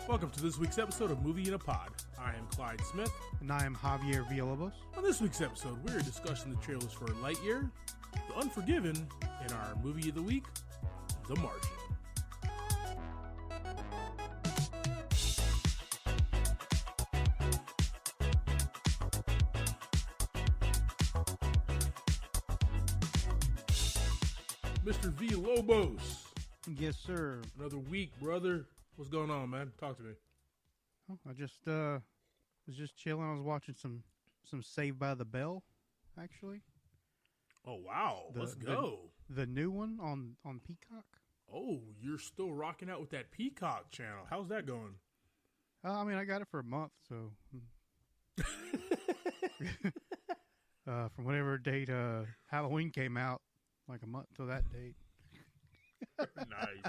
Welcome to this week's episode of Movie in a Pod. I am Clyde Smith. And I am Javier Villalobos. On this week's episode, we're discussing the trailers for Lightyear, The Unforgiven, and our movie of the week, The Martian. Mr. Villalobos. Yes, sir. Another week, brother. What's going on, man? Talk to me. Oh, I just was just chilling. I was watching some Saved by the Bell, actually. Oh, wow. Let's go. The new one on Peacock. Oh, you're still rocking out with that Peacock channel. How's that going? I mean, I got it for a month, so from whatever date Halloween came out, like a month till that date. Nice.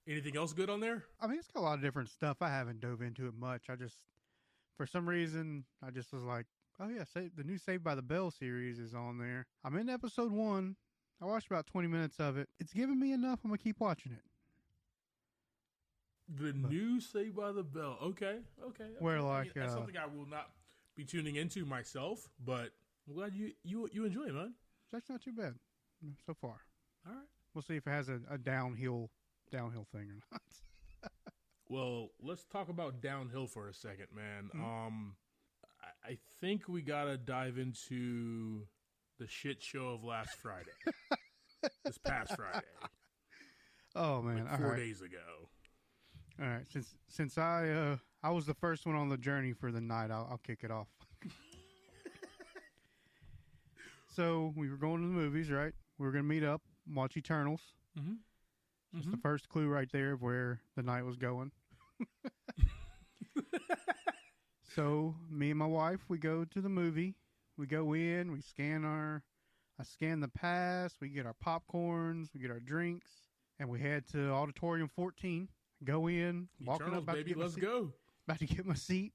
Anything else good on there? I mean, it's got a lot of different stuff. I haven't dove into it much. For some reason, I just was like, oh yeah, the new Saved by the Bell series is on there. I'm in episode 1. I watched about 20 minutes of it. It's giving me enough. I'm going to keep watching it. New Saved by the Bell. Okay. Where that's something I will not be tuning into myself, but I'm glad you enjoy it, man. That's not too bad so far. All right. We'll see if it has a downhill thing or not. Well, let's talk about downhill for a second, man. Mm-hmm. I think we gotta dive into the shit show of last Friday. This past Friday. Oh man, like 4 days ago. All right, since I was the first one on the journey for the night, I'll kick it off. So we were going to the movies, right? We were going to meet up, watch Eternals. Mm-hmm. Just the first clue right there of where the night was going. So me and my wife, we go to the movie. We go in, I scan the pass, we get our popcorns, we get our drinks, and we head to Auditorium 14. Go in, walking Eternals, up, about baby, let's go. About to get my seat,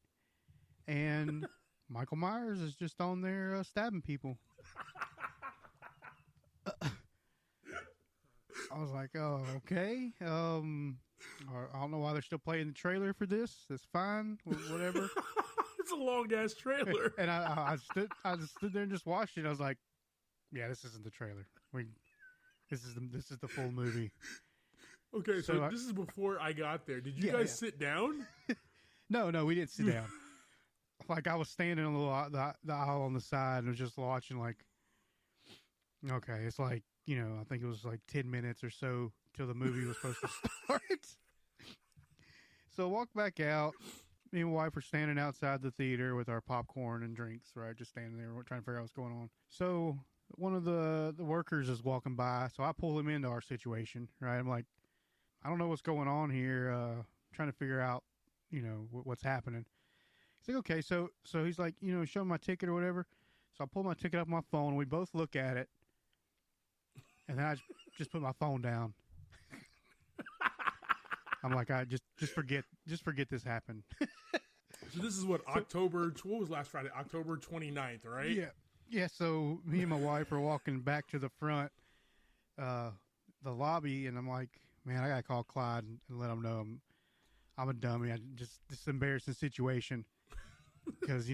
and Michael Myers is just on there stabbing people. I was like, oh, okay. I don't know why they're still playing the trailer for this. It's fine, whatever. It's a long ass trailer. And I stood there and just watched it. I was like, yeah, this isn't the trailer. This is the full movie. Okay, so this is before I got there. Did you guys sit down? No, we didn't sit down. Like I was standing on the aisle on the side and was just watching. Like, okay, it's like, I think it was like 10 minutes or so till the movie was supposed to start. So I walked back out. Me and my wife were standing outside the theater with our popcorn and drinks, right? Just standing there trying to figure out what's going on. So one of the workers is walking by, so I pull him into our situation, right? I'm like, I don't know what's going on here. Trying to figure out, what's happening. He's like, okay, so he's like, show me my ticket or whatever. So I pull my ticket up on my phone, and we both look at it. And then I just put my phone down. I'm like, I just forget this happened. So this is what was last Friday? October 29th, right? Yeah. So me and my wife are walking back to the front, the lobby, and I'm like, man, I gotta call Clyde and let him know I'm a dummy. This embarrassing situation because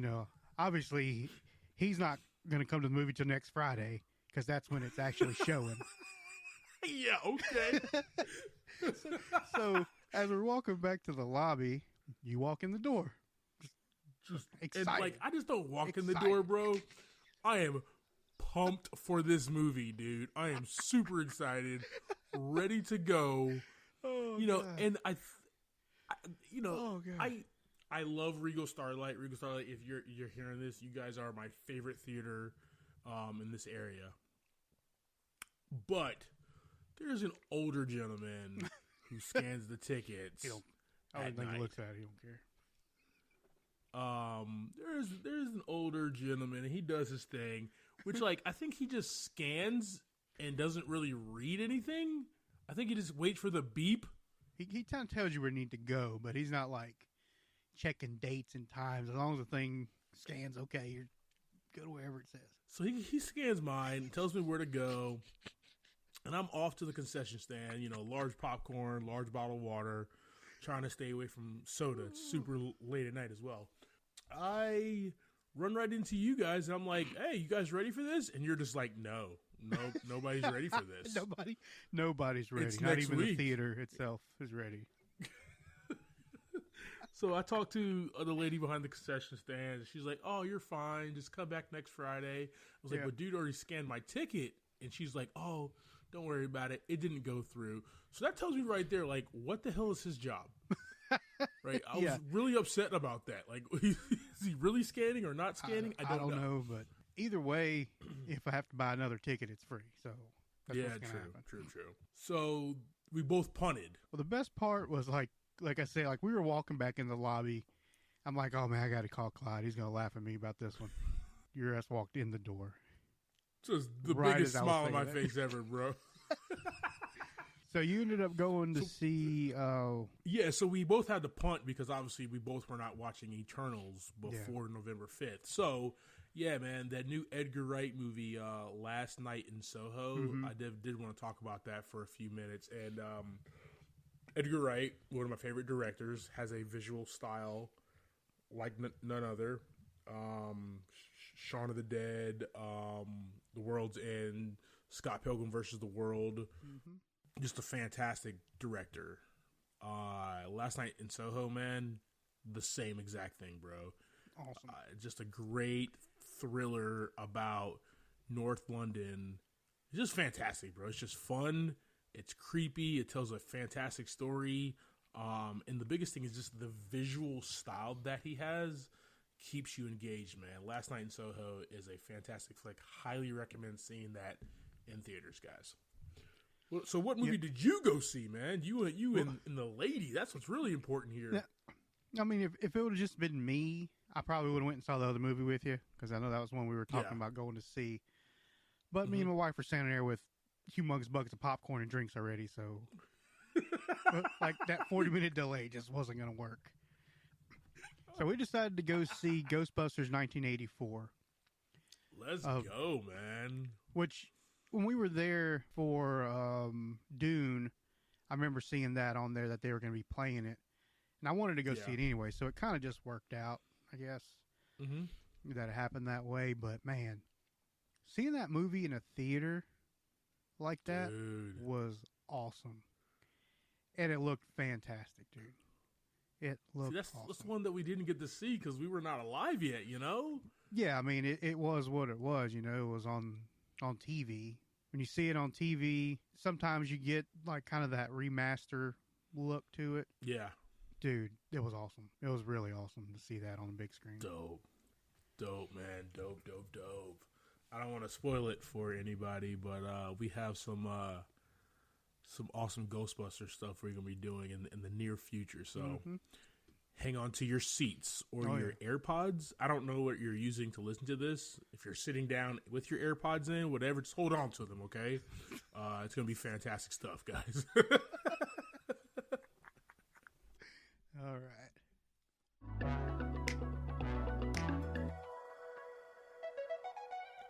obviously he's not gonna come to the movie till next Friday. Because that's when it's actually showing. Yeah, okay. So as we're walking back to the lobby, you walk in the door. Just excited. And I just don't walk in the door, bro. I am pumped for this movie, dude. I am super excited, ready to go. Oh, God. And I God. love Regal Starlight. Regal Starlight, if you're hearing this, you guys are my favorite theater in this area. But there's an older gentleman who scans the tickets. I don't think he looks at it. He don't care. There's an older gentleman, and he does his thing, which I think he just scans and doesn't really read anything. I think he just waits for the beep. He kind of tells you where you need to go, but he's not like checking dates and times. As long as the thing scans, okay, you're go to wherever it says. So he scans mine, tells me where to go. And I'm off to the concession stand, large popcorn, large bottle of water, trying to stay away from soda. It's super late at night as well. I run right into you guys, and I'm like, hey, you guys ready for this? And you're just like, no, nobody's ready for this. Nobody's ready. It's Not next even week. the theater itself is ready. So I talked to the lady behind the concession stand, and she's like, oh, you're fine. Just come back next Friday. I was like, but dude already scanned my ticket. And she's like, oh, don't worry about it. It didn't go through. So that tells me right there, like, what the hell is his job? Right? I was really upset about that. Like, is he really scanning or not scanning? I don't know. But either way, if I have to buy another ticket, it's free. So that's what's gonna happen. True. So we both punted. Well, the best part was like I say, like we were walking back in the lobby. I'm like, oh man, I got to call Clyde. He's gonna laugh at me about this one. Your ass walked in the door. Just the biggest smile on my face ever, bro. So you ended up going to see... Yeah, so we both had to punt because obviously we both were not watching Eternals before November 5th. So, yeah, man, that new Edgar Wright movie, Last Night in Soho, I did want to talk about that for a few minutes. And Edgar Wright, one of my favorite directors, has a visual style like none other. Shaun of the Dead, The World's End, Scott Pilgrim versus the World. Just a fantastic director. Last Night in Soho, man, the same exact thing, bro. Awesome. Just a great thriller about North London. It's just fantastic, bro. It's just fun. It's creepy. It tells a fantastic story. And the biggest thing is just the visual style that he has keeps you engaged, man. Last Night in Soho is a fantastic flick. Highly recommend seeing that in theaters, guys. Well, so what movie did you go see, man? You and the lady. That's what's really important here. Yeah. I mean, if it would have just been me, I probably would have went and saw the other movie with you because I know that was one we were talking about going to see. But me and my wife were standing there with humongous buckets of popcorn and drinks already, so like that 40-minute delay just wasn't going to work. So we decided to go see Ghostbusters 1984. Let's go, man. Which, when we were there for Dune, I remember seeing that on there that they were going to be playing it. And I wanted to go see it anyway, so it kind of just worked out, I guess, that it happened that way. But, man, seeing that movie in a theater like that was awesome. And it looked fantastic, dude. It looked awesome. That's one that we didn't get to see because we were not alive yet, you know? Yeah, I mean, it was what it was, you know. It was on TV. When you see it on TV, sometimes you get, like, kind of that remaster look to it. Yeah. Dude, it was awesome. It was really awesome to see that on the big screen. Dope, man. Dope. I don't want to spoil it for anybody, but we have some awesome Ghostbuster stuff we're going to be doing in the near future. So hang on to your seats or your AirPods. I don't know what you're using to listen to this. If you're sitting down with your AirPods in, whatever, just hold on to them, okay? It's going to be fantastic stuff, guys. All right.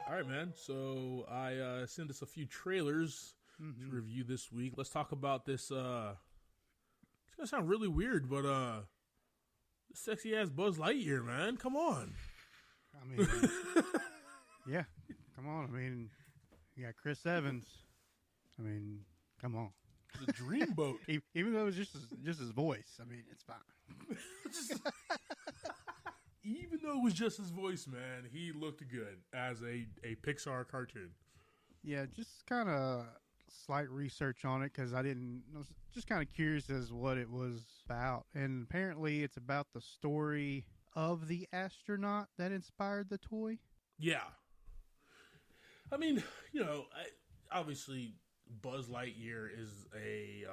All right, man. So I sent us a few trailers to review this week. Let's talk about this. It's going to sound really weird, but sexy-ass Buzz Lightyear, man. Come on. I mean, yeah. Come on. I mean, you got Chris Evans. I mean, come on. The dreamboat. Even though it was just his voice. I mean, it's fine. Even though it was just his voice, man, he looked good as a Pixar cartoon. Yeah, just kind of slight research on it because I was just kind of curious as what it was about. And apparently it's about the story of the astronaut that inspired the toy. Yeah. I mean, you know, obviously Buzz Lightyear is a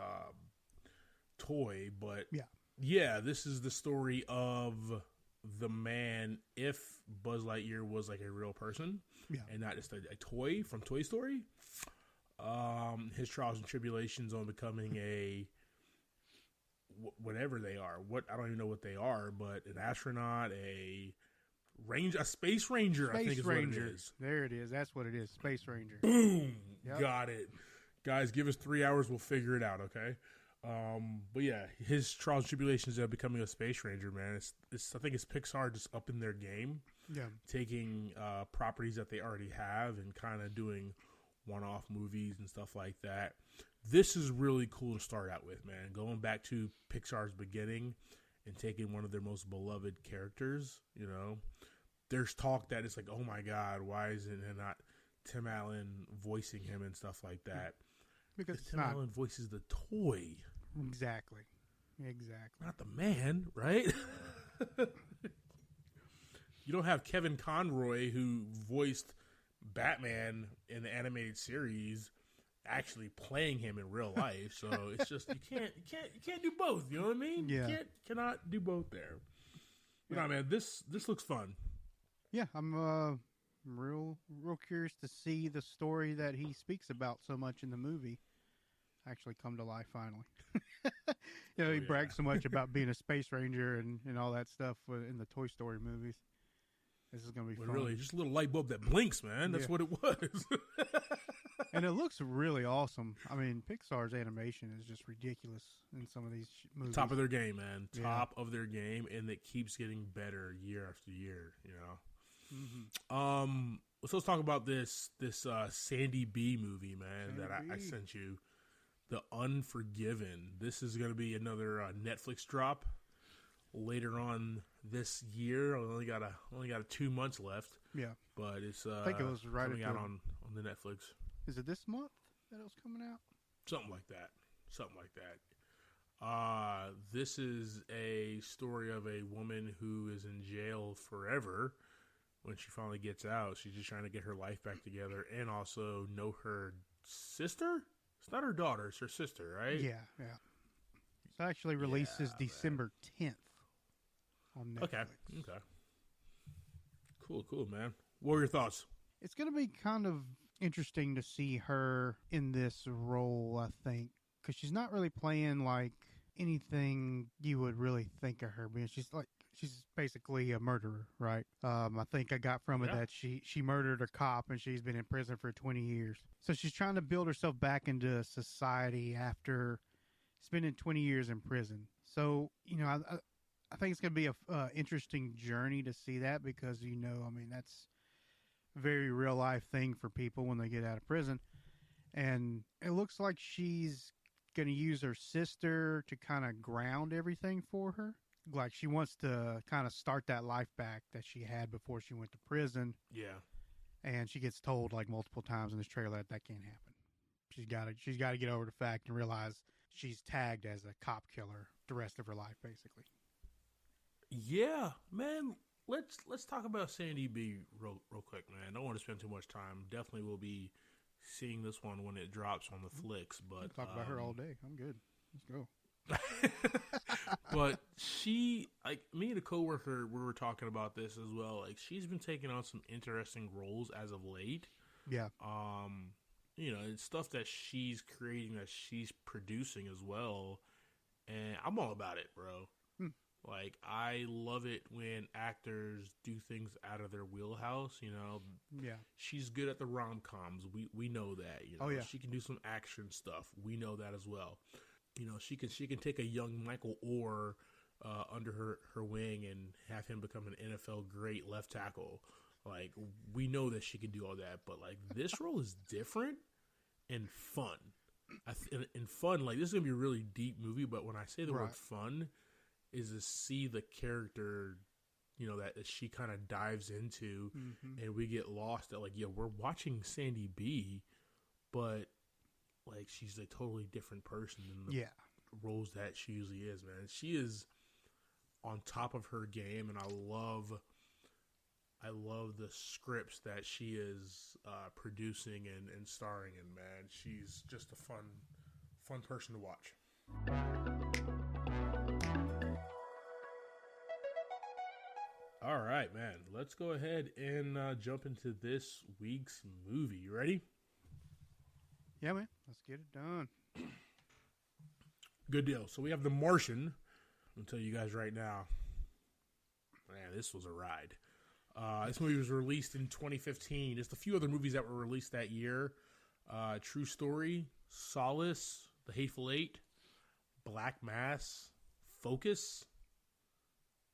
toy, but yeah, this is the story of the man if Buzz Lightyear was like a real person and not just a toy from Toy Story. His trials and tribulations on becoming a whatever they are. I don't even know what they are, but an astronaut, a space ranger, I think is what it is. There it is. That's what it is. Space Ranger. Boom. Yep. Got it. Guys, give us 3 hours. We'll figure it out. Okay. But yeah, his trials and tribulations of becoming a space ranger, man. It's I think it's Pixar just upping their game, taking properties that they already have and kind of doing one-off movies and stuff like that. This is really cool to start out with, man. Going back to Pixar's beginning and taking one of their most beloved characters. You know, there's talk that it's like, oh my God, why isn't it not Tim Allen voicing him and stuff like that? Because Tim Allen voices the toy. Exactly. Not the man, right? You don't have Kevin Conroy, who voiced Batman in the animated series, actually playing him in real life. So it's just you can't do both. You know what I mean? Yeah. You cannot do both there. But no, man, this looks fun. Yeah, I'm real curious to see the story that he speaks about so much in the movie actually come to life finally. He brags so much about being a space ranger and all that stuff in the Toy Story movies. This is going to be fun. Really, just a little light bulb that blinks, man. That's what it was. And it looks really awesome. I mean, Pixar's animation is just ridiculous in some of these movies. Top of their game, man. Top of their game, and it keeps getting better year after year, you know. Mm-hmm. So let's talk about this Sandy B movie, man, that I sent you. The Unforgiven. This is going to be another Netflix drop later on this year. I only got 2 months left. Yeah, but it's I think it was coming out on the Netflix. Is it this month that it was coming out? Something like that. This is a story of a woman who is in jail forever. When she finally gets out, she's just trying to get her life back together and also know her sister. It's not her daughter; it's her sister, right? Yeah. So actually releases December 10th on Netflix. Okay. Cool, man. What were your thoughts? It's going to be kind of interesting to see her in this role, I think, because she's not really playing like anything you would really think of her being. She's basically a murderer, right? I think I got from it that she murdered a cop and she's been in prison for 20 years. So she's trying to build herself back into society after spending 20 years in prison. So, I think it's going to be a interesting journey to see that because, that's a very real life thing for people when they get out of prison. And it looks like she's going to use her sister to kind of ground everything for her. Like she wants to kind of start that life back that she had before she went to prison. Yeah. And she gets told like multiple times in this trailer that can't happen. She's got to get over the fact and realize she's tagged as a cop killer the rest of her life, basically. Yeah, man. Let's talk about Sandy B real quick, man. I don't want to spend too much time. Definitely will be seeing this one when it drops on the flicks. But talk about her all day. I'm good. Let's go. But she, like me and a coworker, we were talking about this as well. Like she's been taking on some interesting roles as of late. Yeah. It's stuff that she's creating, that she's producing as well, and I'm all about it, bro. Like I love it when actors do things out of their wheelhouse. Yeah. She's good at the rom-coms. We know that. Oh yeah. She can do some action stuff. We know that as well. She can take a young Michael Orr under her wing and have him become an NFL great left tackle. Like we know that she can do all that, but like this role is different and fun. And fun, like this is gonna be a really deep movie. But when I say the word fun, is to see the character, that she kind of dives into, and we get lost at like, we're watching Sandy B, but like she's a totally different person than the roles that she usually is, man. She is on top of her game, and I love the scripts that she is producing and starring in, man. She's just a fun person to watch. All right, man. Let's go ahead and jump into this week's movie. You ready? Yeah, man. Let's get it done. Good deal. So we have The Martian. I'll tell you guys right now. Man, this was a ride. This movie was released in 2015. Just a few other movies that were released that year. True Story, Solace, The Hateful Eight, Black Mass, Focus,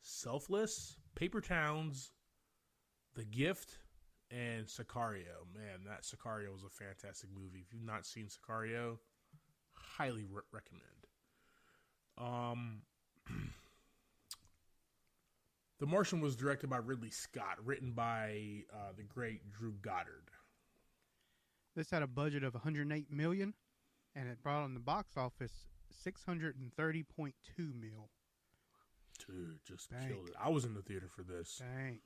Selfless, Paper Towns, The Gift, and Sicario. Man, that Sicario was a fantastic movie. If you've not seen Sicario, highly recommend. The Martian was directed by Ridley Scott, written by the great Drew Goddard. This had a budget of $108 million, and it brought on the box office $630.2 million. Dude, just killed it. I was in the theater for this. Dang.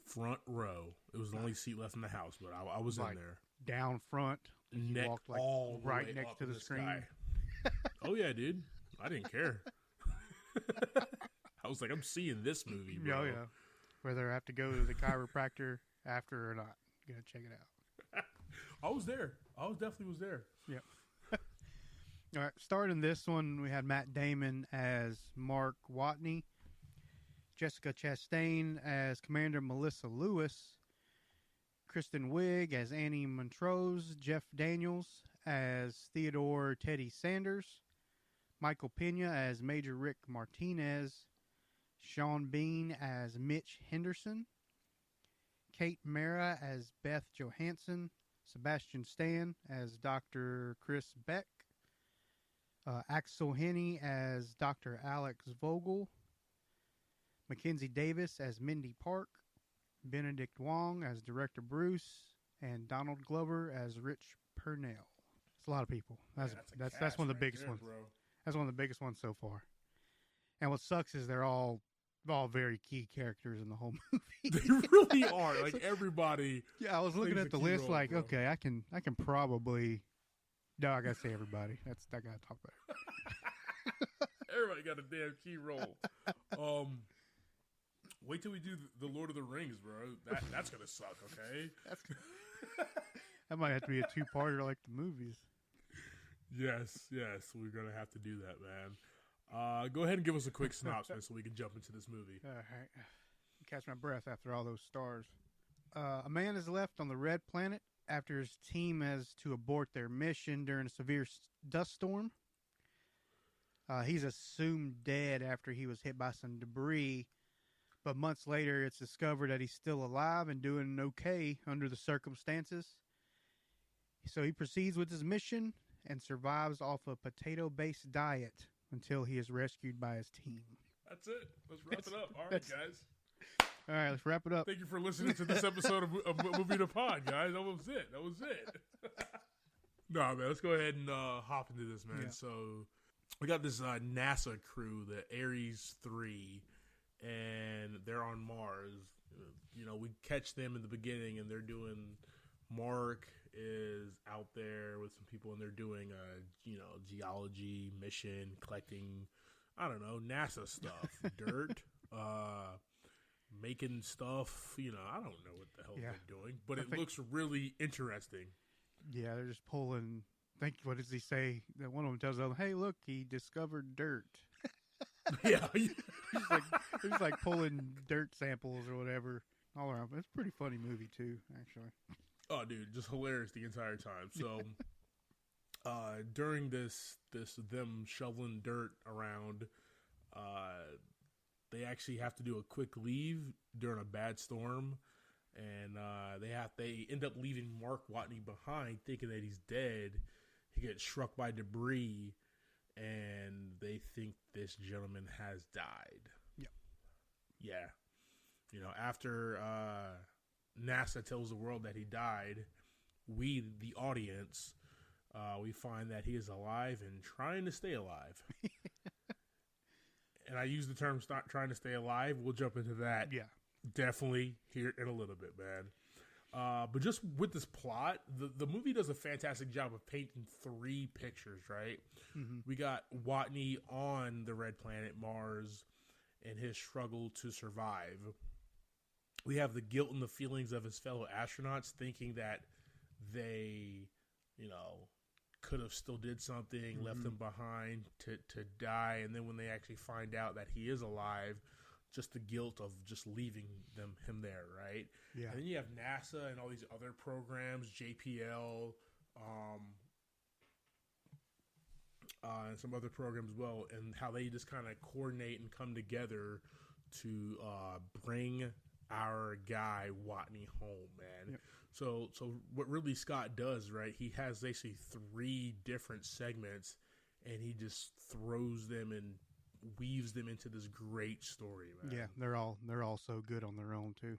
Front row. It was the only seat left in the house, but I was in there. Down front. Neck walked like all right the way next up to the screen. Oh, yeah, dude. I didn't care. I was like, I'm seeing this movie, bro. Oh, yeah. Whether I have to go to the chiropractor after or not. Gonna check it out. I was there. I definitely was there. Yep. All right. Starting this one, we had Matt Damon as Mark Watney, Jessica Chastain as Commander Melissa Lewis, Kristen Wiig as Annie Montrose, Jeff Daniels as Theodore Teddy Sanders, Michael Pena as Major Rick Martinez, Sean Bean as Mitch Henderson, Kate Mara as Beth Johansson, Sebastian Stan as Dr. Chris Beck, Axel Henny as Dr. Alex Vogel, Mackenzie Davis as Mindy Park, Benedict Wong as Director Bruce, and Donald Glover as Rich Purnell. It's a lot of people. That's one of the biggest ones. Bro. That's one of the biggest ones so far. And what sucks is they're all very key characters in the whole movie. They really are. Like everybody. Yeah, I was looking at the list role, like, bro. okay, I can probably. No, I gotta say everybody. I gotta talk about it. Everybody got a damn key role. Wait till we do the Lord of the Rings, bro. That's gonna suck. Okay. That might have to be a two-parter like the movies. Yes, we're gonna have to do that, man. Go ahead and give us a quick synopsis so we can jump into this movie. All right. Catch my breath after all those stars. A man is left on the Red Planet after his team has to abort their mission during a severe dust storm. He's assumed dead after he was hit by some debris, but months later it's discovered that he's still alive and doing okay under the circumstances. So he proceeds with his mission and survives off a potato-based diet until he is rescued by his team. That's it. Let's wrap it up. All right, guys. All right, let's wrap it up. Thank you for listening to this episode of Movie the Pod, guys. That was it. No, man, let's go ahead and hop into this, man. Yeah. So we got this NASA crew, the Ares 3, and they're on Mars. You know, we catch them in the beginning, and they're doing. Mark is out there with some people, and they're doing a geology mission, collecting, I don't know, NASA stuff, dirt, making stuff. You know, I don't know what the hell they're doing, but it looks really interesting. Yeah, they're just pulling. What does he say? That one of them tells them, "Hey, look, he discovered dirt." Yeah, he's like pulling dirt samples or whatever all around. It's a pretty funny movie too, actually. Oh, dude, just hilarious the entire time. So, during this them shoveling dirt around, they actually have to do a quick leave during a bad storm, and they end up leaving Mark Watney behind, thinking that he's dead. He gets struck by debris, and they think this gentleman has died. Yep. Yeah. You know, after NASA tells the world that he died, we, the audience, we find that he is alive and trying to stay alive. And I use the term trying to stay alive. We'll jump into that. Yeah. Definitely here in a little bit, man. But just with this plot, the movie does a fantastic job of painting three pictures, right? Mm-hmm. We got Watney on the red planet Mars and his struggle to survive. We have the guilt and the feelings of his fellow astronauts thinking that they, could have still did something, left him behind to die. And then when they actually find out that he is alive, just the guilt of just leaving him there, right? Yeah. And then you have NASA and all these other programs, JPL, and some other programs as well, and how they just kind of coordinate and come together to bring our guy Watney home, man. Yep. So what Ridley Scott does, right? He has basically 3 different segments, and he just throws them and weaves them into this great story, man. Yeah, they're all so good on their own too.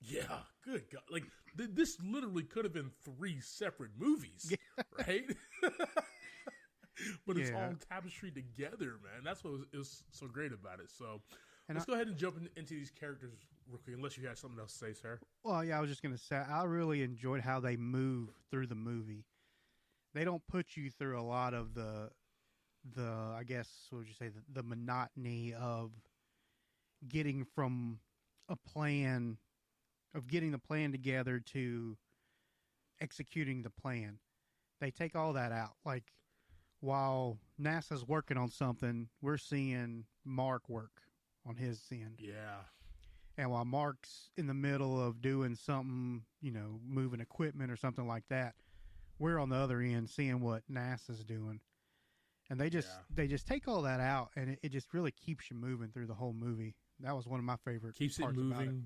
Yeah, good God. Like, this literally could have been 3 separate movies, right? But it's all tapestry together, man. That's what was so great about it. So let's go ahead and jump into these characters real quick, unless you had something else to say, sir. Well, yeah, I was just going to say, I really enjoyed how they move through the movie. They don't put you through a lot of the I guess, what would you say, the monotony of getting from a plan, of getting the plan together to executing the plan. They take all that out. Like, while NASA's working on something, we're seeing Mark work on his end. Yeah. And while Mark's in the middle of doing something, moving equipment or something like that, we're on the other end seeing what NASA's doing. And they just take all that out, and it just really keeps you moving through the whole movie. That was one of my favorite keeps parts it moving. about it.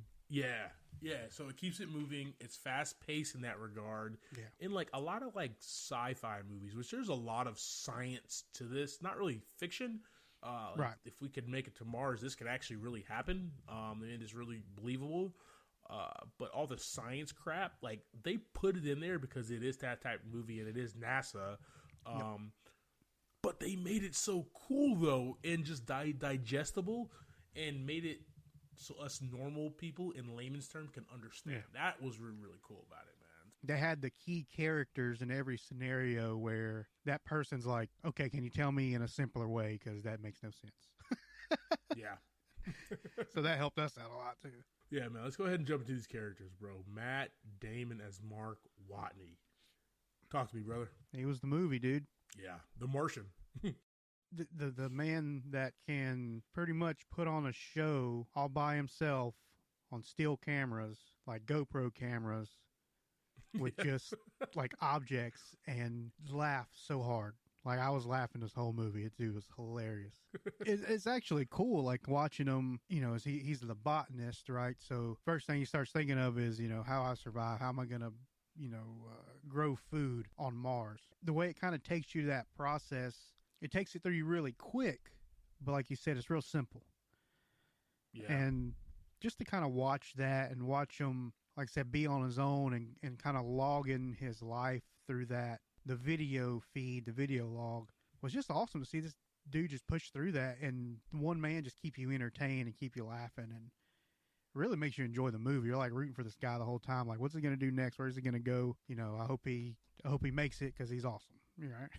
Yeah. So it keeps it moving. It's fast paced in that regard. Yeah. In like a lot of like sci-fi movies, which there's a lot of science to this, not really fiction. Right. If we could make it to Mars, this could actually really happen. And it's really believable. But all the science crap, like, they put it in there because it is that type of movie and it is NASA. But they made it so cool, though, and just digestible, and made it so us normal people in layman's terms can understand. Yeah. That was really, really cool about it, man. They had the key characters in every scenario where that person's like, okay, can you tell me in a simpler way? Because that makes no sense. Yeah. So that helped us out a lot, too. Yeah, man. Let's go ahead and jump into these characters, bro. Matt Damon as Mark Watney. Talk to me, brother. He was the movie, dude. Yeah, the Martian. the man that can pretty much put on a show all by himself on still cameras, like GoPro cameras, with just like objects, and laugh so hard. Like, I was laughing this whole movie. It was hilarious. It's actually cool, like, watching him, as he's the botanist, right? So first thing he starts thinking of is, how I survive. How am I going to, grow food on Mars? The way it kind of takes you to that process, it takes it through you really quick. But like you said, it's real simple. Yeah. And just to kind of watch that and watch him, like I said, be on his own and kind of log in his life through that, the video feed, the video log, was just awesome to see this dude just push through that, and one man just keep you entertained and keep you laughing, and it really makes you enjoy the movie. You're like rooting for this guy the whole time. Like, what's he going to do next? Where's he going to go? I hope he makes it, because he's awesome. You're right.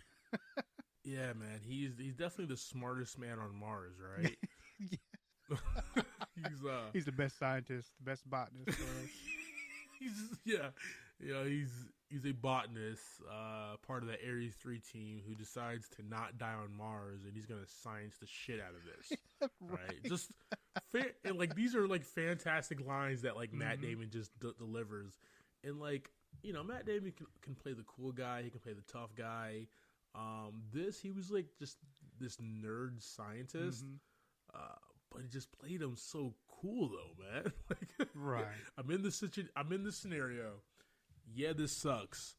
Yeah, man. He's definitely the smartest man on Mars, right? He's the best scientist, the best botanist. He's a botanist, part of the Ares 3 team, who decides to not die on Mars, and he's gonna science the shit out of this. Right? Just and like, these are like fantastic lines that like Matt Damon just delivers, and like, Matt Damon can play the cool guy, he can play the tough guy. He was like just this nerd scientist, but he just played him so cool though, man. Like, right. I'm in this scenario. Yeah, this sucks,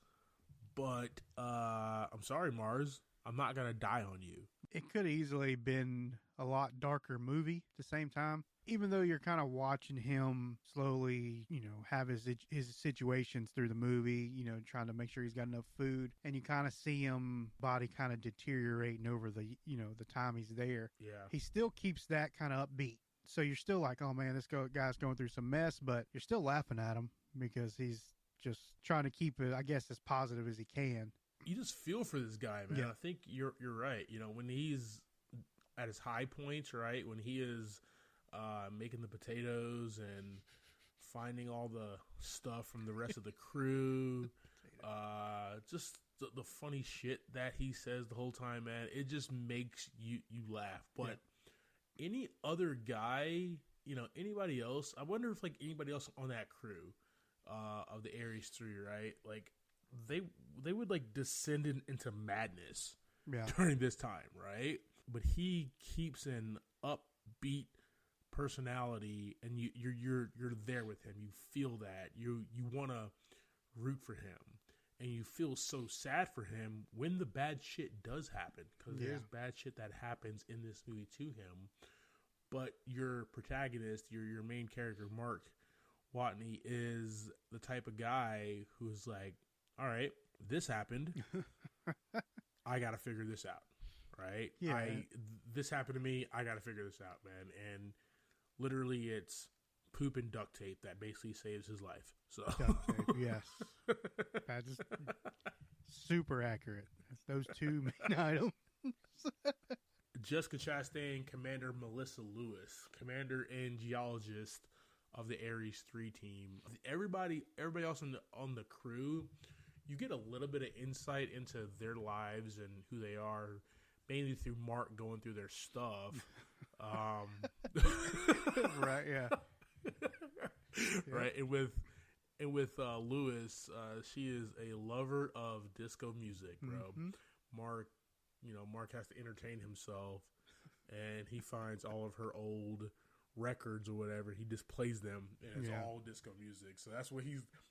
but I'm sorry, Mars. I'm not gonna die on you. It could have easily been a lot darker movie at the same time. Even though you're kind of watching him slowly, have his situations through the movie, trying to make sure he's got enough food, and you kind of see him body kind of deteriorating over the time he's there. Yeah, he still keeps that kind of upbeat. So you're still like, oh man, this guy's going through some mess, but you're still laughing at him because he's just trying to keep it, I guess, as positive as he can. You just feel for this guy, man. Yeah. I think you're right. When he's at his high points, right? When he is making the potatoes and finding all the stuff from the rest of the crew, just the funny shit that he says the whole time, man. It just makes you laugh. But any other guy, anybody else, I wonder if like anybody else on that crew of the Ares 3, right? Like, they would like descend into madness. during this time, right? But he keeps an upbeat personality, and you're there with him. You feel that you want to root for him, and you feel so sad for him when the bad shit does happen, because there's bad shit that happens in this movie to him. But your protagonist, your main character, Mark Watney, is the type of guy who's like, all right, this happened. I got to figure this out, right? Yeah. This happened to me. I got to figure this out, man. And literally it's poop and duct tape that basically saves his life. So Duct tape, yes. That's super accurate. Those two main items. Jessica Chastain, Commander Melissa Lewis, commander and geologist of the Ares 3 team. Everybody else on the crew, you get a little bit of insight into their lives and who they are, mainly through Mark going through their stuff. Right, yeah. Right, and with Lewis, she is a lover of disco music, bro. Mm-hmm. Mark has to entertain himself, and he finds all of her old records or whatever. He just plays them, and it's all disco music. So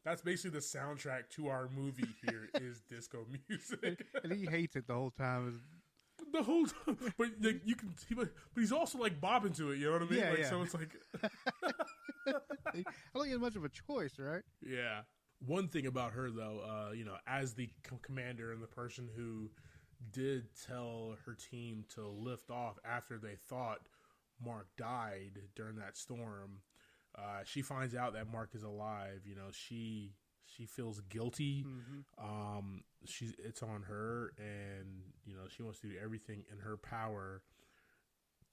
that's basically the soundtrack to our movie here is disco music. And he hates it the whole time. The whole time, but but he's also like bobbing to it. You know what I mean? Yeah. So it's like I don't think he has much of a choice, right? Yeah. One thing about her, though, as the commander and the person who did tell her team to lift off after they thought Mark died during that storm, she finds out that Mark is alive. She feels guilty. Mm-hmm. It's on her, and she wants to do everything in her power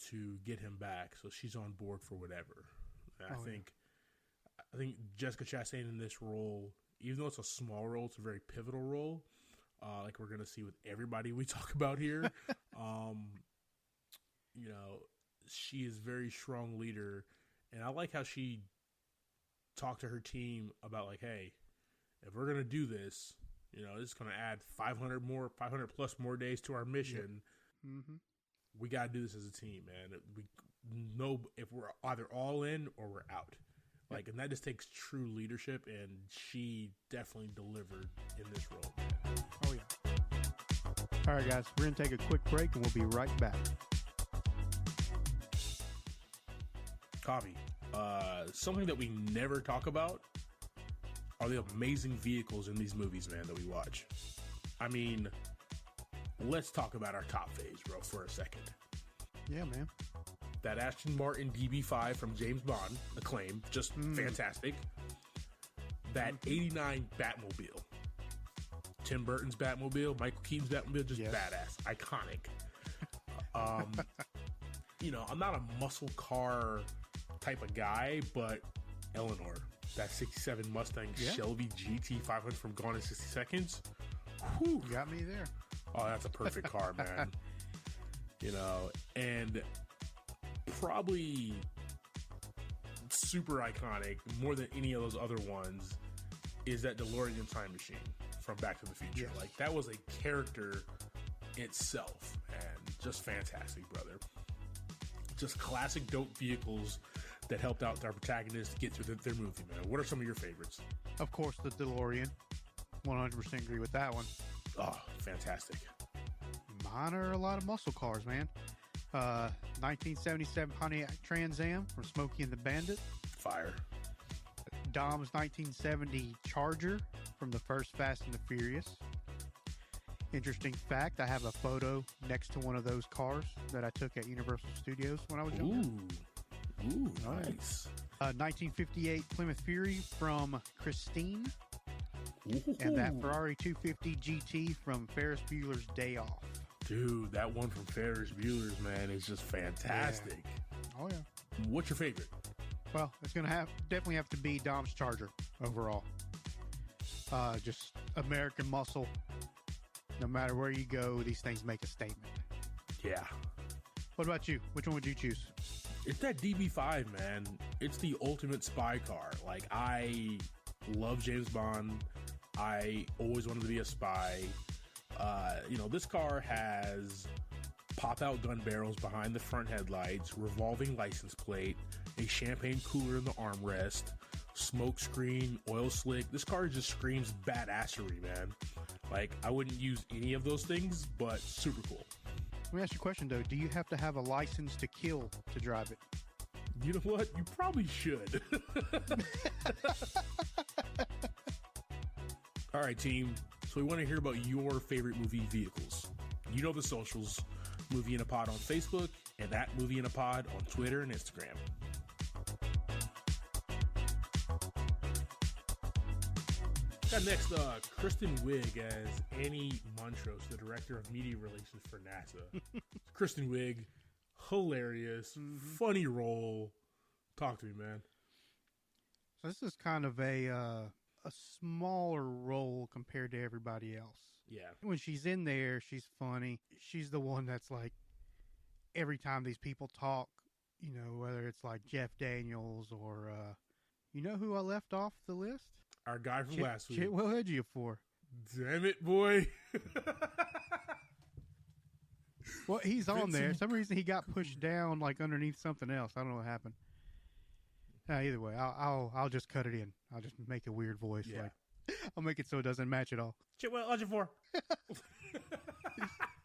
to get him back. So she's on board for whatever. I think Jessica Chastain in this role, even though it's a small role, it's a very pivotal role. Like we're gonna see with everybody we talk about here. She is a very strong leader, and I like how she talked to her team about like, hey, if we're gonna do this, it's gonna add 500 plus more days to our mission. Yep. Mm-hmm. We gotta do this as a team, man. We know if we're either all in or we're out. Like, and that just takes true leadership, and she definitely delivered in this role, man. Oh, yeah. All right, guys, we're going to take a quick break, and we'll be right back. Copy. Something that we never talk about are the amazing vehicles in these movies, man, that we watch. I mean, let's talk about our top faves, bro, for a second. Yeah, man. That Aston Martin DB5 from James Bond, acclaim, just fantastic. That 89 Batmobile. Tim Burton's Batmobile, Michael Keaton's Batmobile, just badass, iconic. I'm not a muscle car type of guy, but Eleanor, that 67 Mustang Shelby GT 500 from Gone in 60 Seconds. Whew. You got me there. Oh, that's a perfect car, man. And probably super iconic, more than any of those other ones, is that DeLorean time machine from Back to the Future. Yes. Like, that was a character itself, and just fantastic, brother. Just classic dope vehicles that helped out our protagonists get through their movie, man. What are some of your favorites? Of course, the DeLorean. 100% agree with that one. Oh, fantastic. Mine are a lot of muscle cars, man. 1977 Pontiac Trans Am from Smokey and the Bandit. Fire. Dom's 1970 Charger from the first Fast and the Furious. Interesting fact, I have a photo next to one of those cars that I took at Universal Studios when I was younger. Ooh, nice. 1958 Plymouth Fury from Christine. Ooh. And that Ferrari 250 GT from Ferris Bueller's Day Off. Dude, that one from Ferris Bueller's, man, is just fantastic. Yeah. Oh, yeah. What's your favorite? Well, it's going to definitely have to be Dom's Charger overall. Just American muscle. No matter where you go, these things make a statement. Yeah. What about you? Which one would you choose? It's that DB5, man. It's the ultimate spy car. Like, I love James Bond. I always wanted to be a spy. This car has pop-out gun barrels behind the front headlights, revolving license plate, a champagne cooler in the armrest, smoke screen, oil slick. This car just screams badassery, man. Like, I wouldn't use any of those things, but super cool. Let me ask you a question, though. Do you have to have a license to kill to drive it? You know what? You probably should. All right, team. So we want to hear about your favorite movie vehicles. You know the socials. Movie in a Pod on Facebook and at Movie in a Pod on Twitter and Instagram. Got next, Kristen Wiig as Annie Montrose, the director of media relations for NASA. Kristen Wiig, hilarious, funny role. Talk to me, man. So this is kind of a smaller role compared to everybody else. Yeah. When she's in there, she's funny. She's the one that's like, every time these people talk, whether it's like Jeff Daniels or, you know who I left off the list? Our guy from last week. What had you for? Damn it, boy. Well, he's on there. For some reason, he got pushed down like underneath something else. I don't know what happened. Either way, I'll just cut it in. I'll just make a weird voice. Yeah. Like, I'll make it so it doesn't match at all. Chitwell Ejiofor.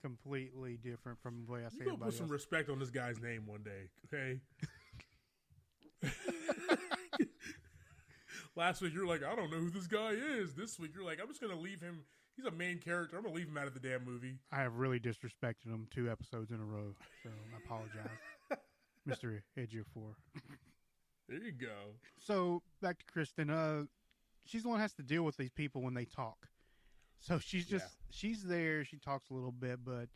Completely different from the way I say it. You go put some respect on this guy's name one day, okay? Last week, you're like, I don't know who this guy is. This week, you're like, I'm just going to leave him. He's a main character. I'm going to leave him out of the damn movie. I have really disrespected him 2 episodes in a row, so I apologize. Mr. Ejiofor. There you go. So, back to Kristen. She's the one who has to deal with these people when they talk. So, she's she's there. She talks a little bit, but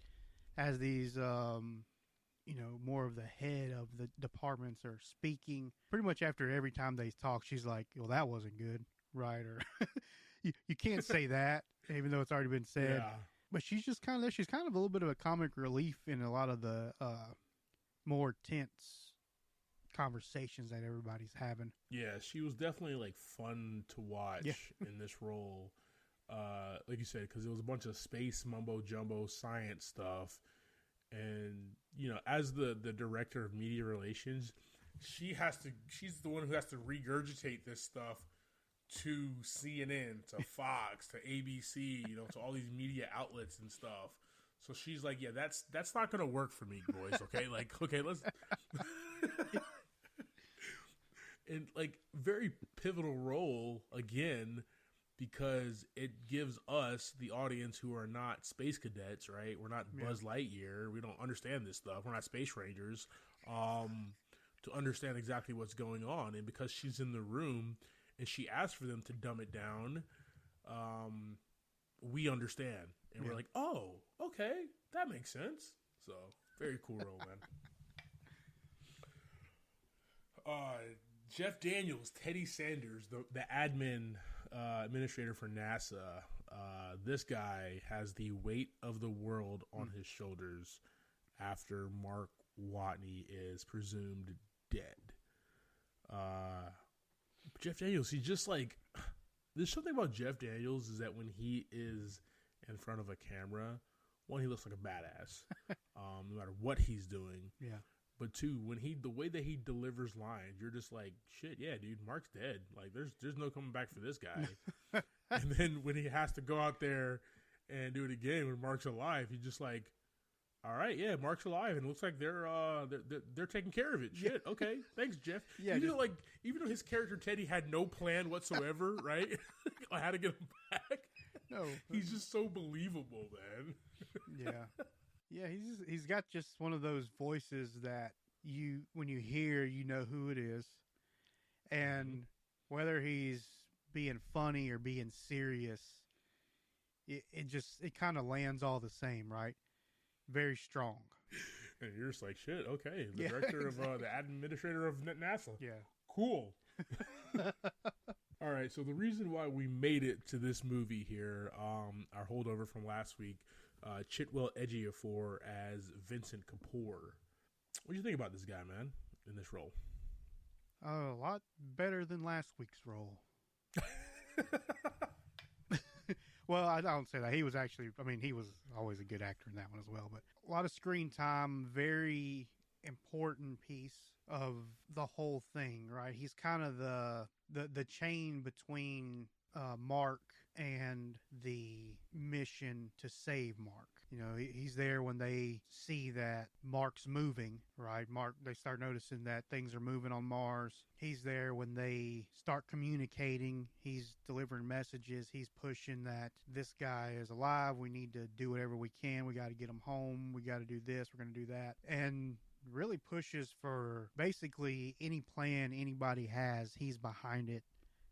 as these, more of the head of the departments are speaking, pretty much after every time they talk, she's like, well, that wasn't good, right? Or you can't say that, even though it's already been said. Yeah. But she's just kind of there. She's kind of a little bit of a comic relief in a lot of the more tense conversations that everybody's having. Yeah, she was definitely like fun to watch in this role. Like you said, because it was a bunch of space mumbo jumbo science stuff. And, as the director of media relations, she's the one who has to regurgitate this stuff to CNN, to Fox, to ABC, to all these media outlets and stuff. So she's like, yeah, that's not going to work for me, boys. Okay. Like, okay, let's, and like very pivotal role again, because it gives us, the audience who are not space cadets, right? We're not Buzz Lightyear. We don't understand this stuff. We're not space rangers, to understand exactly what's going on. And because she's in the room and she asks for them to dumb it down, we understand. And we're like, oh, okay, that makes sense. So, very cool role, man. Jeff Daniels, Teddy Sanders, the admin administrator for NASA. This guy has the weight of the world on his shoulders after Mark Watney is presumed dead. Jeff Daniels, he's just like, there's something about Jeff Daniels is that when he is in front of a camera, one, he looks like a badass, no matter what he's doing. Yeah. But 2, when the way that he delivers lines, you're just like, shit, yeah, dude, Mark's dead. Like, there's no coming back for this guy. And then when he has to go out there and do it again when Mark's alive, he's just like, all right, yeah, Mark's alive, and it looks like they're taking care of it. Shit, okay, thanks, Jeff. Yeah, even though his character Teddy had no plan whatsoever, right, on how to get him back. No, he's just so believable, man. Yeah. Yeah, he's got just one of those voices that when you hear, you know who it is. And whether he's being funny or being serious, it kind of lands all the same, right? Very strong. And you're just like, shit, okay. The director of the administrator of NASA. Yeah. Cool. All right, so the reason why we made it to this movie here, our holdover from last week, Chitwell Ejiofor as Vincent Kapoor. What do you think about this guy, man, in this role? A lot better than last week's role. Well, I don't say that. He was actually, I mean, he was always a good actor in that one as well. But a lot of screen time, very important piece of the whole thing, right? He's kind of the chain between Mark and the mission to save Mark. You know, he's there when they see that Mark's moving, right? They start noticing that things are moving on Mars. He's there when they start communicating. He's delivering messages. He's pushing that this guy is alive. We need to do whatever we can. We got to get him home. We got to do this. We're going to do that. And really pushes for basically any plan anybody has. He's behind it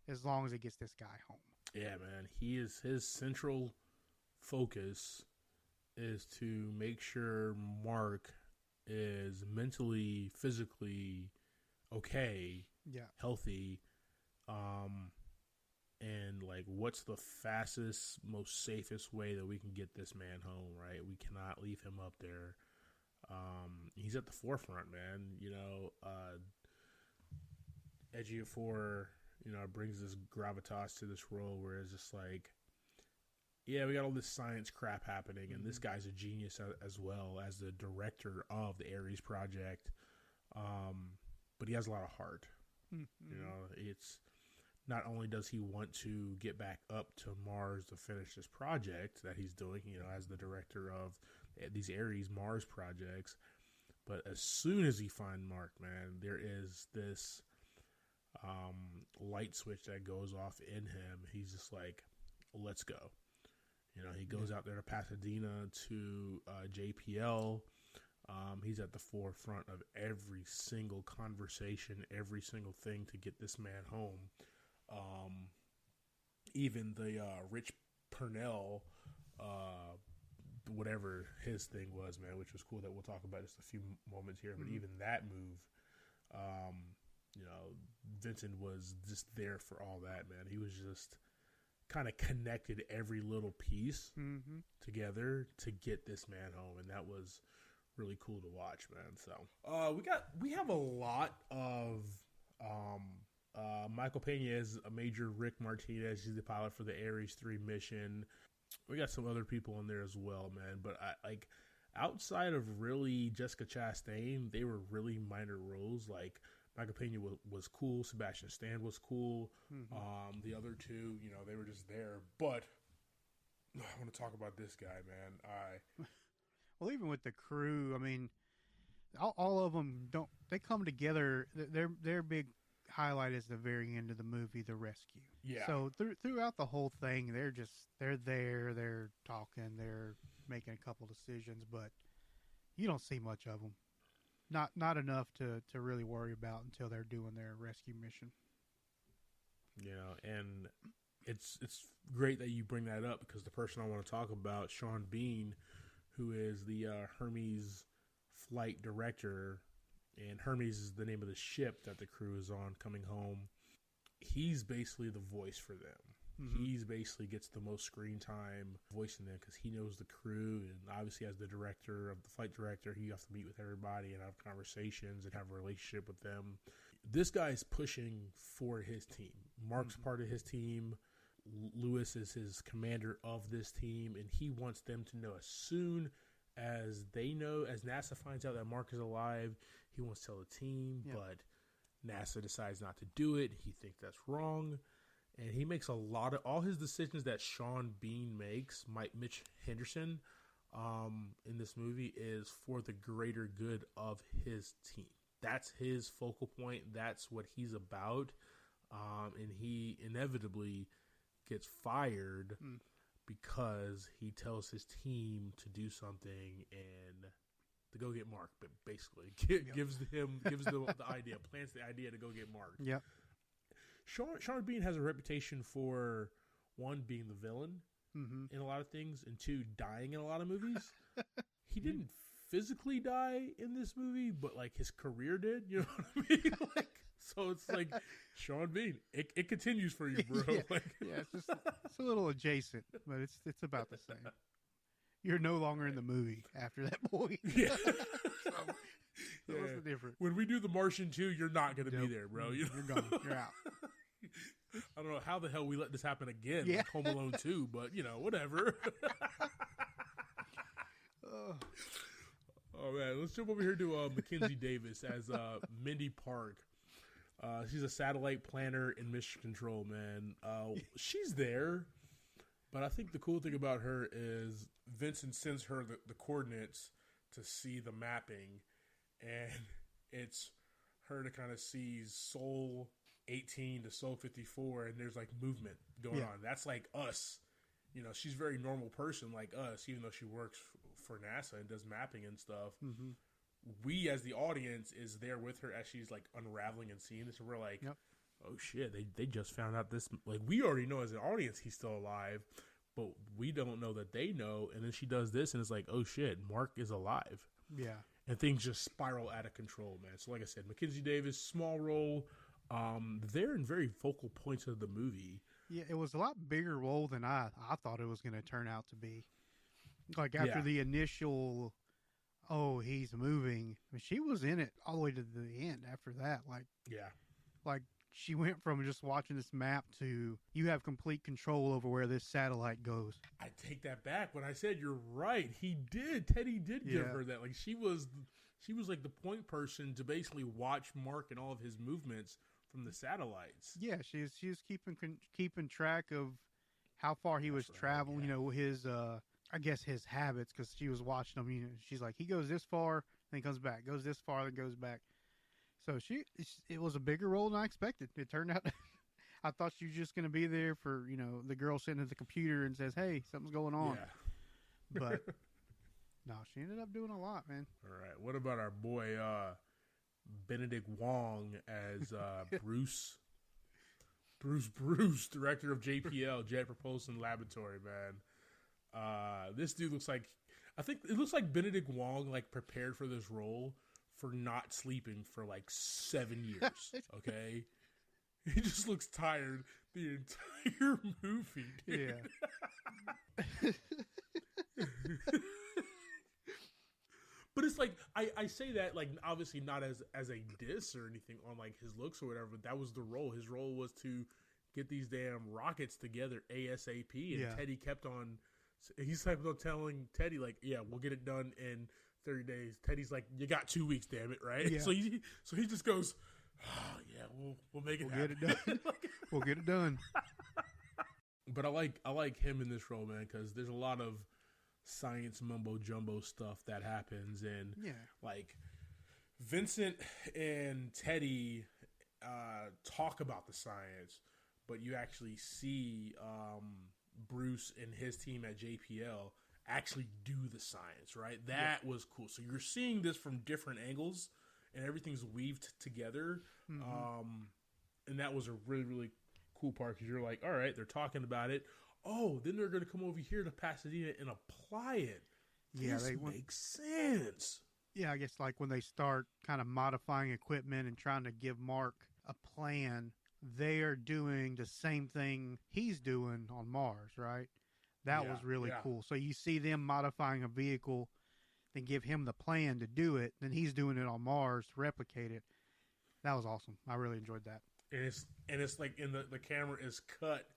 as long as it gets this guy home. Yeah, man. His central focus is to make sure Mark is mentally, physically okay, healthy, and like what's the fastest, most safest way that we can get this man home, right? We cannot leave him up there. He's at the forefront, man. You know, Ejiofor, you know, brings this gravitas to this role where it's just like, yeah, we got all this science crap happening, and this guy's a genius as well as the director of the Ares project. But he has a lot of heart. You know, it's not only does he want to get back up to Mars to finish this project that he's doing, you know, as the director of these Ares Mars projects, but as soon as he finds Mark, man, there is this light switch that goes off in him. He's just like, let's go. You know, he goes out there to Pasadena to JPL. He's at the forefront of every single conversation, every single thing to get this man home. Even the Rich Purnell, whatever his thing was, man, which was cool that we'll talk about just a few moments here. But even that move, you know, Vincent was just there for all that, man. He was just kind of connected every little piece together to get this man home, and that was really cool to watch, man. So we have a lot of Michael Pena is a Major Rick Martinez. He's the pilot for the Ares 3 mission. We got some other people in there as well, man. But like outside of really Jessica Chastain, they were really minor roles. Like Michael Pena was cool. Sebastian Stan was cool. The other two, you know, they were just there. But I want to talk about this guy, man. Well, even with the crew, I mean, all of them they come together. Their big highlight is the very end of the movie, the rescue. Yeah. So throughout the whole thing, they're there, they're talking, they're making a couple decisions, but you don't see much of them. Not enough to really worry about until they're doing their rescue mission. You know, and it's great that you bring that up because the person I want to talk about, Sean Bean, who is the Hermes flight director, and Hermes is the name of the ship that the crew is on coming home. He's basically the voice for them. He's basically gets the most screen time voicing them because he knows the crew, and obviously as the director of the flight director, you have to meet with everybody and have conversations and have a relationship with them. This guy's pushing for his team. Mark's part of his team. Lewis is his commander of this team, and he wants them to know as soon as they know, as NASA finds out that Mark is alive, he wants to tell the team, but NASA decides not to do it. He thinks that's wrong. And he makes all his decisions that Sean Bean makes, Mitch Henderson, in this movie is for the greater good of his team. That's his focal point. That's what he's about. And he inevitably gets fired because he tells his team to do something and to go get Mark, but basically gives the idea, plants the idea to go get Mark. Yep. Sean Bean has a reputation for, one, being the villain in a lot of things, and two, dying in a lot of movies. He didn't physically die in this movie, but like his career did. You know what I mean? Like, so it's like Sean Bean. It continues for you, bro. It's a little adjacent, but it's about the same. You're no longer in the movie after that point. Yeah. What's the difference? When we do the Martian 2, you're not going to be there, bro. You're gone. You're out. I don't know how the hell we let this happen again, Yeah. like Home Alone 2, but, whatever. Oh, man. Let's jump over here to Mackenzie Davis as Mindy Park. She's a satellite planner in Mission Control, man. She's there, but I think the cool thing about her is Vincent sends her the coordinates to see the mapping, and it's her to kind of see Sol 18 to Sol 54, and there's like movement going on. That's like us. She's a very normal person like us, even though she works for NASA and does mapping and stuff. Mm-hmm. We, as the audience, is there with her as she's like unraveling and seeing this, and we're like, oh shit, they just found out this. Like, we already know as an audience he's still alive, but we don't know that they know. And then she does this, and it's like, oh shit, Mark is alive. Yeah. And things just spiral out of control, man. So like I said, Mackenzie Davis, small role. They're in very focal points of the movie. Yeah, it was a lot bigger role than I thought it was going to turn out to be. Like, after the initial, oh, he's moving, I mean, she was in it all the way to the end after that. Like, she went from just watching this map to, you have complete control over where this satellite goes. I take that back. When I said you're right, he did. Teddy did give her that. Like, she was like the point person to basically watch Mark and all of his movements from the satellites. Yeah, she was keeping track of how far he was traveling. His I guess his habits, because she was watching him. She's like, he goes this far, then comes back. Goes this far, then goes back. So it was a bigger role than I expected. It turned out, I thought she was just going to be there for the girl sitting at the computer and says, "Hey, something's going on." Yeah. But no, she ended up doing a lot, man. All right, what about our boy Benedict Wong as Bruce, director of JPL, Jet Propulsion Laboratory, man. This dude looks like, it looks like Benedict Wong like prepared for this role for not sleeping for like 7 years. Okay, he just looks tired the entire movie. Dude. Yeah. But it's like, I say that, like, obviously not as a diss or anything on, like, his looks or whatever, but that was the role. His role was to get these damn rockets together ASAP, and Teddy kept on telling Teddy, like, yeah, we'll get it done in 30 days. Teddy's like, you got 2 weeks, damn it, right? Yeah. So he just goes, oh, yeah, we'll make it happen. Get it done. We'll get it done. But I like him in this role, man, because there's a lot of science mumbo jumbo stuff that happens, and like Vincent and Teddy talk about the science, but you actually see Bruce and his team at JPL actually do the science, right? That was cool. So you're seeing this from different angles, and everything's weaved together. And that was a really, really cool part, because you're like, all right, they're talking about it. Oh, then they're going to come over here to Pasadena and apply it. This makes sense. Yeah, I guess like when they start kind of modifying equipment and trying to give Mark a plan, they are doing the same thing he's doing on Mars, right? That was really cool. So you see them modifying a vehicle, then give him the plan to do it, then he's doing it on Mars to replicate it. That was awesome. I really enjoyed that. And it's like in the camera is cut,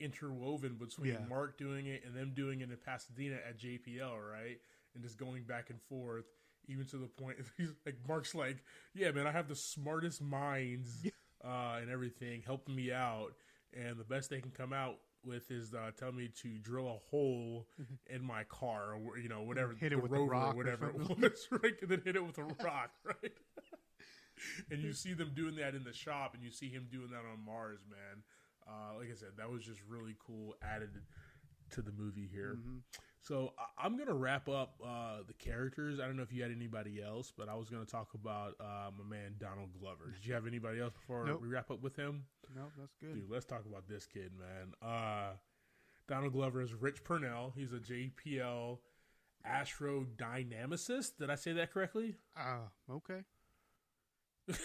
interwoven between Mark doing it and them doing it in Pasadena at JPL, right? And just going back and forth, even to the point he's like, Mark's like, yeah, man, I have the smartest minds and everything helping me out, and the best they can come out with is tell me to drill a hole in my car, or whatever, hit it with a rock or whatever it was, right? And then hit it with a rock, right? And you see them doing that in the shop, and you see him doing that on Mars, man. Like I said, that was just really cool, added to the movie here. So I'm going to wrap up the characters. I don't know if you had anybody else, but I was going to talk about my man Donald Glover. Did you have anybody else before we wrap up with him? No, that's good. Dude, let's talk about this kid, man. Donald Glover is Rich Purnell. He's a JPL astrodynamicist. Did I say that correctly? Okay. So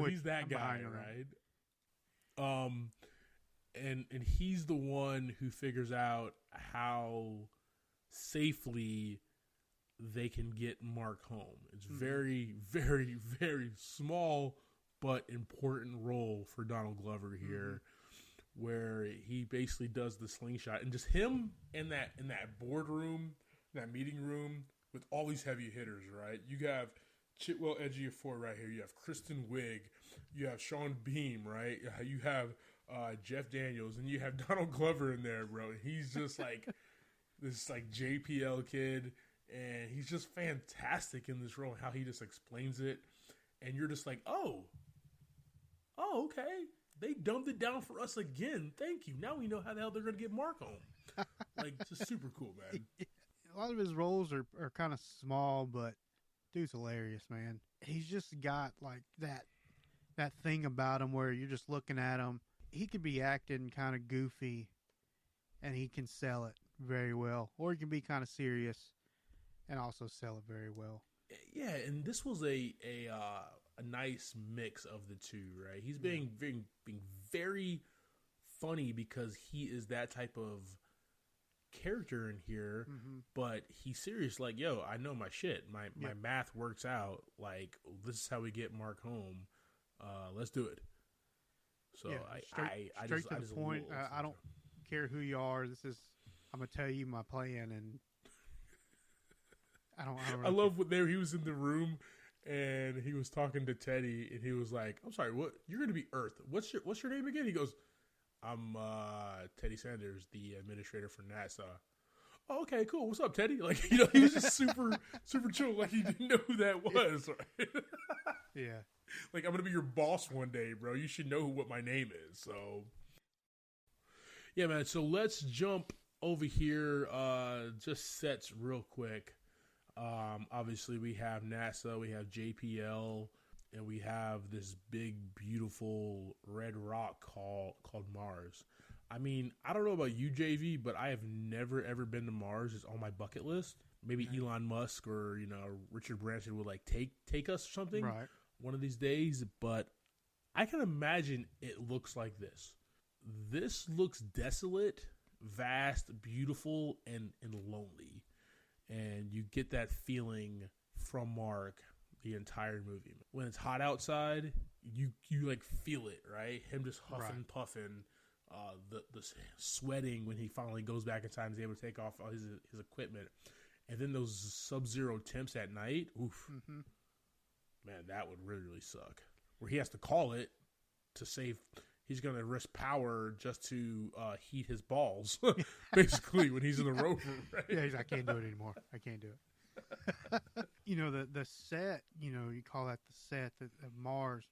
he's that guy, right? And he's the one who figures out how safely they can get Mark home. It's very, very, very small but important role for Donald Glover here, where he basically does the slingshot, and just him in that boardroom, that meeting room with all these heavy hitters, right? You have Chitwell Ejiofor right here. You have Kristen Wiig. You have Sean Beam, right? You have Jeff Daniels, and you have Donald Glover in there, bro. He's just like this like JPL kid, and he's just fantastic in this role. How he just explains it, and you're just like, oh, okay. They dumbed it down for us again. Thank you. Now we know how the hell they're going to get Mark home. Like, just super cool, man. A lot of his roles are kind of small, but dude's hilarious, man. He's just got like that thing about him where you're just looking at him. He could be acting kind of goofy, and he can sell it very well. Or he can be kind of serious and also sell it very well. Yeah, and this was a nice mix of the two, right? He's being very funny because he is that type of character in here, but he's serious. Like, yo, I know my shit. My math works out. Like, this is how we get Mark home. Let's do it. So straight to the point. I don't care who you are. I'm gonna tell you my plan, and I don't. I love what he was in the room. And he was talking to Teddy, and he was like, "I'm sorry, what? You're going to be Earth. What's your name again?" He goes, "I'm Teddy Sanders, the administrator for NASA." Oh, okay, cool. What's up, Teddy? Like, he was just super chill, like he didn't know who that was. Right? Yeah. Like, I'm going to be your boss one day, bro. You should know what my name is. So, yeah, man. So let's jump over here. Just sets real quick. Obviously, we have NASA, we have JPL, and we have this big, beautiful red rock called Mars. I mean, I don't know about you, JV, but I have never, ever been to Mars. It's on my bucket list. Maybe Elon Musk or, Richard Branson would, like, take us or something one of these days. But I can imagine it looks like this. This looks desolate, vast, beautiful, and lonely. And you get that feeling from Mark the entire movie. When it's hot outside, you like feel it, right? Him just huffing, puffing, the sweating when he finally goes back in time and is able to take off all his equipment. And then those sub-zero temps at night, oof. Man, that would really, really suck. Where he has to call it to save... He's going to risk power just to heat his balls, basically, when he's in the rover. Right? Yeah, he's like, I can't do it anymore. I can't do it. The set, you call that the set of Mars.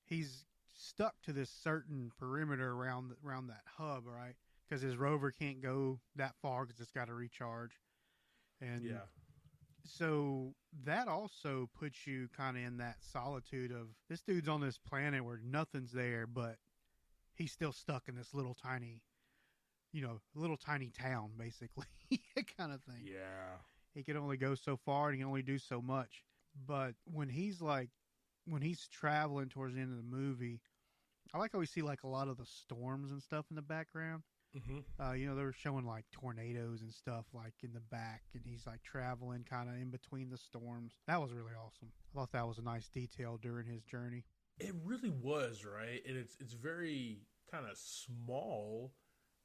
He's stuck to this certain perimeter around that hub, right? Because his rover can't go that far because it's got to recharge. And so that also puts you kind of in that solitude of this dude's on this planet where nothing's there, but he's still stuck in this little tiny town, basically, kind of thing. Yeah. He can only go so far and he can only do so much. But when he's traveling towards the end of the movie, I like how we see like a lot of the storms and stuff in the background. They were showing like tornadoes and stuff like in the back, and he's like traveling kind of in between the storms. That was really awesome. I thought that was a nice detail during his journey. It really was, right? And it's very kind of small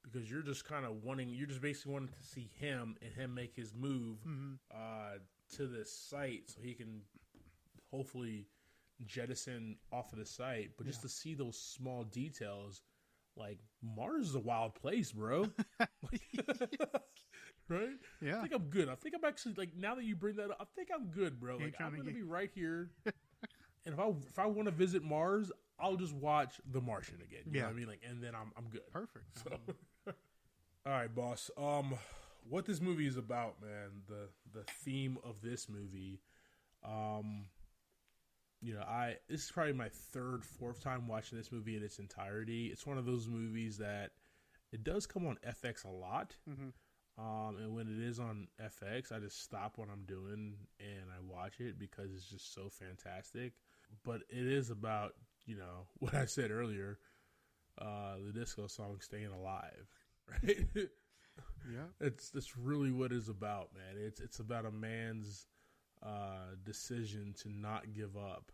because you're just basically wanting to see him and him make his move to this site so he can hopefully jettison off of the site. But just to see those small details. Like, Mars is a wild place, bro. Right? Yeah. I think I'm good. I think I'm actually, like, now that you bring that up, I think I'm good, bro. Like, I'm going to be right here. And if I want to visit Mars, I'll just watch The Martian again. You know what I mean? Like, and then I'm good. Perfect. So, all right, boss. What this movie is about, man, the theme of this movie, this is probably my third, fourth time watching this movie in its entirety. It's one of those movies that it does come on FX a lot. And when it is on FX, I just stop what I'm doing and I watch it because it's just so fantastic. But it is about, what I said earlier, the disco song Staying Alive, right? Yeah. That's really what it's about, man. It's about a man's decision to not give up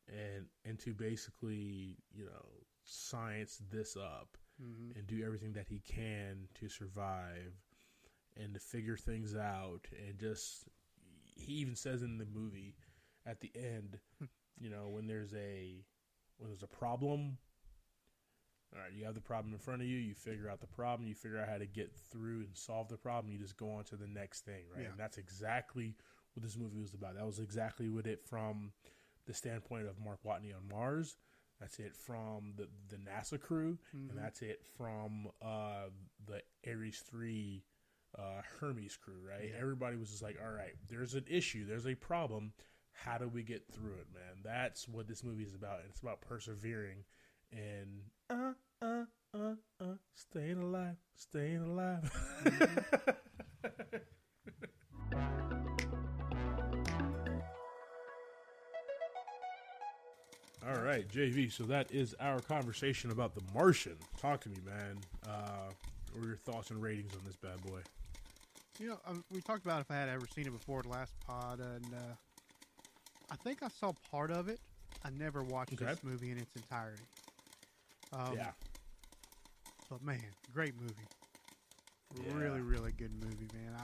and to basically, science this up and do everything that he can to survive and to figure things out. And just, he even says in the movie at the end, when there's a problem, all right, you have the problem in front of you, you figure out the problem, you figure out how to get through and solve the problem, you just go on to the next thing, right? Yeah. And that's exactly what this movie was about. That was exactly what it, from the standpoint of Mark Watney on Mars, that's it from the NASA crew, and that's it from the Ares 3 Hermes crew, right? Yeah. Everybody was just like, all right, there's an issue, there's a problem, how do we get through it, man? That's what this movie is about. And it's about persevering and staying alive. All right, JV, so that is our conversation about The Martian. Talk to me, man. What are your thoughts and ratings on this bad boy? We talked about if I had ever seen it before the last pod, and I think I saw part of it. I never watched this movie in its entirety. Yeah. But man, great movie. Yeah. Really, really good movie, man.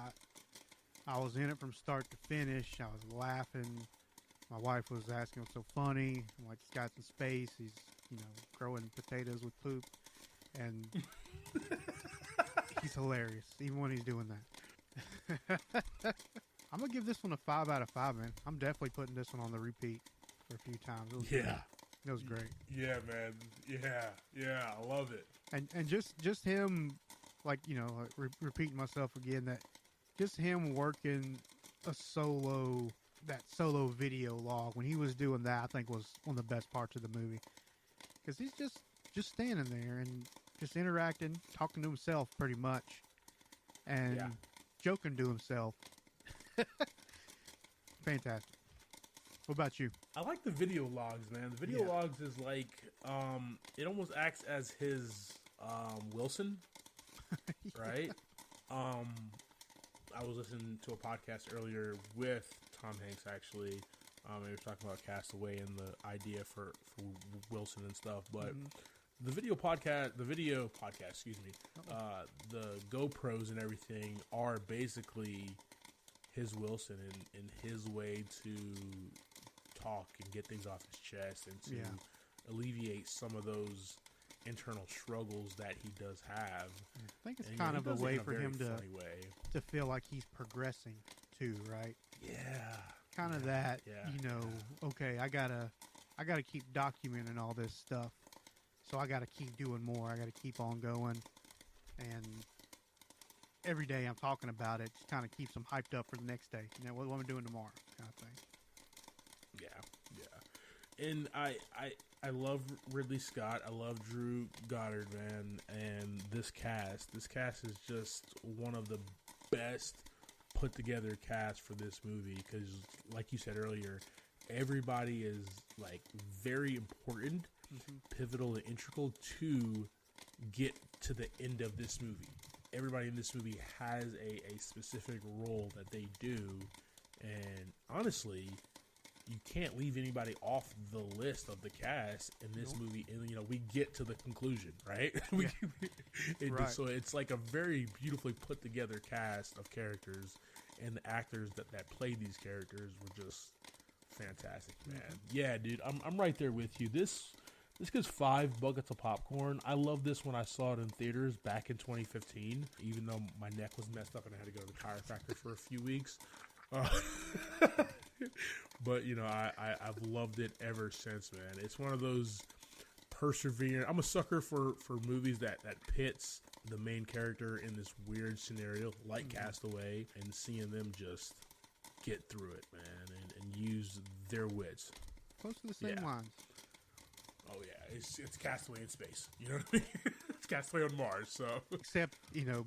I was in it from start to finish. I was laughing. My wife was asking what's so funny. I'm like, this guy's in space. He's, growing potatoes with poop. And he's hilarious, even when he's doing that. I'm going to give this one a 5 out of 5, man. I'm definitely putting this one on the repeat for a few times. It was great. It was great. Yeah, man. Yeah, I love it. And just him, repeating myself again, that just him working that solo video log, when he was doing that, I think was one of the best parts of the movie. Because he's just standing there and just interacting, talking to himself pretty much, and joking to himself. Fantastic. What about you? I like the video logs, man. The video logs is like, it almost acts as his Wilson, right? I was listening to a podcast earlier with Tom Hanks, actually. They were talking about Castaway and the idea for Wilson and stuff, but the video podcast, excuse me, the GoPros and everything are basically his Wilson and his way to talk and get things off his chest and to alleviate some of those internal struggles that he does have. I think it's kind of a way for him to feel like he's progressing too, right? Yeah. Kind of that, okay, I gotta keep documenting all this stuff. So I gotta keep doing more. I gotta keep on going. And every day I'm talking about it just kind of keeps him hyped up for the next day. What am I doing tomorrow? Kind of thing. Yeah. And I love Ridley Scott. I love Drew Goddard, man. And this cast is just one of the best put together cast for this movie, because like you said earlier, everybody is like very important, pivotal and integral to get to the end of this movie. Everybody in this movie has a specific role that they do, and honestly, you can't leave anybody off the list of the cast in this movie. And we get to the conclusion, right? So it's like a very beautifully put together cast of characters, and the actors that played these characters were just fantastic, man. Yeah, dude, I'm right there with you. This gets 5 buckets of popcorn. I love this when I saw it in theaters back in 2015, even though my neck was messed up and I had to go to the chiropractor for a few weeks. But I've loved it ever since, man. It's one of those persevering. I'm a sucker for movies that pits the main character in this weird scenario like Castaway, and seeing them just get through it, man, and use their wits. Close to the same lines. Oh yeah, it's Castaway in space. You know what I mean? It's Castaway on Mars. So except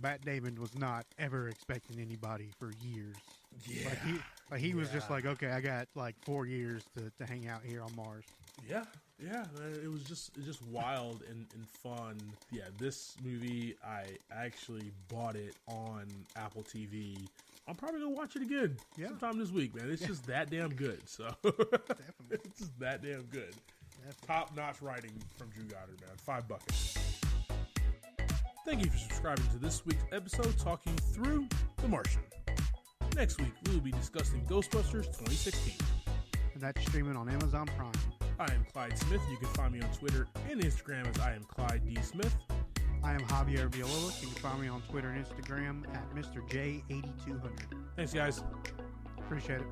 Matt Damon was not ever expecting anybody for years. Yeah, he was just like, okay, I got like 4 years to hang out here on Mars. Yeah, it was just wild and fun. Yeah, this movie, I actually bought it on Apple TV I'm probably gonna watch it again sometime this week, man. It's just that damn good. So Definitely. it's just that damn good. Definitely. Top notch writing from Drew Goddard, man. 5 buckets. Thank you for subscribing to this week's episode talking through The Martian. Next week, we will be discussing Ghostbusters 2016. And that's streaming on Amazon Prime. I am Clyde Smith. You can find me on Twitter and Instagram as I am Clyde D. Smith. I am Javier Villalobos. You can find me on Twitter and Instagram at Mr. J8200. Thanks, guys. Appreciate it.